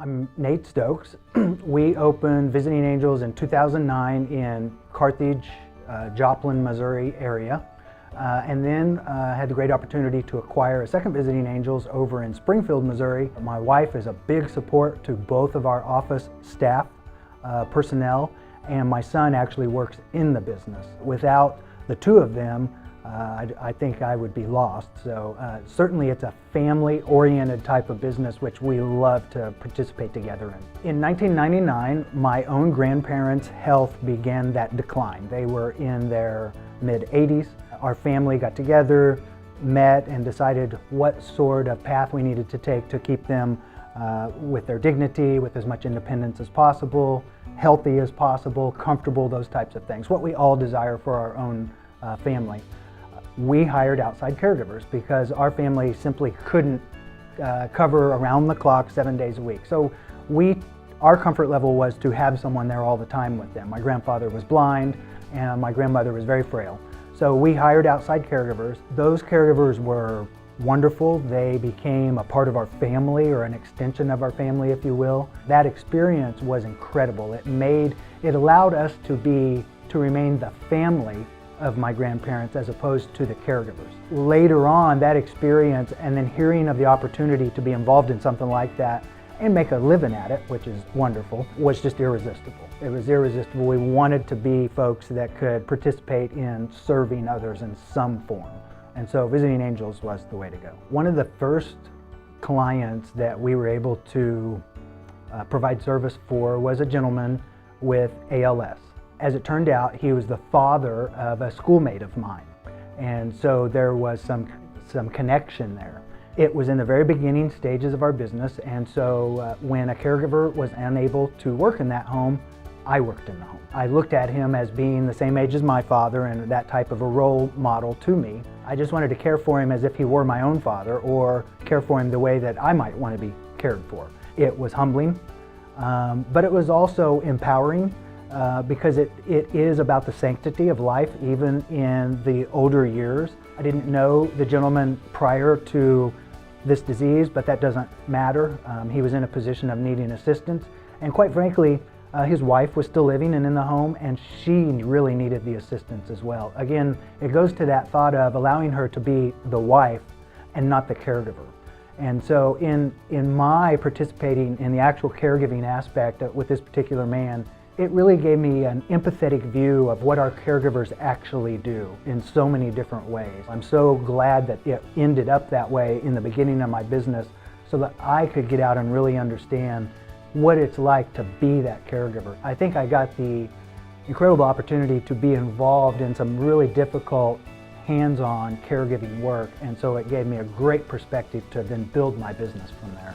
I'm Nate Stokes. We opened Visiting Angels in 2009 in Carthage, Joplin, Missouri area. And then had the great opportunity to acquire a second Visiting Angels over in Springfield, Missouri. My wife is a big support to both of our office staff, personnel, and my son actually works in the business. Without the two of them, I think I would be lost. So certainly it's a family-oriented type of business which we love to participate together in. In 1999, my own grandparents' health began that decline. They were in their mid-80s. Our family got together, met, and decided what sort of path we needed to take to keep them with their dignity, with as much independence as possible, healthy as possible, comfortable, those types of things, what we all desire for our own family. We hired outside caregivers because our family simply couldn't cover around the clock 7 days a week. So our comfort level was to have someone there all the time with them. My grandfather was blind and my grandmother was very frail. So we hired outside caregivers. Those caregivers were wonderful. They became a part of our family, or an extension of our family, if you will. That experience was incredible. It allowed us to remain the family of my grandparents as opposed to the caregivers. Later on, that experience and then hearing of the opportunity to be involved in something like that and make a living at it, which is wonderful, was just irresistible. It was irresistible. We wanted to be folks that could participate in serving others in some form. And so Visiting Angels was the way to go. One of the first clients that we were able to provide service for was a gentleman with ALS. As it turned out, he was the father of a schoolmate of mine. And so there was some connection there. It was in the very beginning stages of our business, and so when a caregiver was unable to work in that home, I worked in the home. I looked at him as being the same age as my father and that type of a role model to me. I just wanted to care for him as if he were my own father, or care for him the way that I might want to be cared for. It was humbling, but it was also empowering. Because it is about the sanctity of life, even in the older years. I didn't know the gentleman prior to this disease, but that doesn't matter. He was in a position of needing assistance, and quite frankly, his wife was still living and in the home, and she really needed the assistance as well. Again, it goes to that thought of allowing her to be the wife and not the caregiver. And so in my participating in the actual caregiving aspect with this particular man, it really gave me an empathetic view of what our caregivers actually do in so many different ways. I'm so glad that it ended up that way in the beginning of my business, so that I could get out and really understand what it's like to be that caregiver. I think I got the incredible opportunity to be involved in some really difficult hands-on caregiving work, and so it gave me a great perspective to then build my business from there.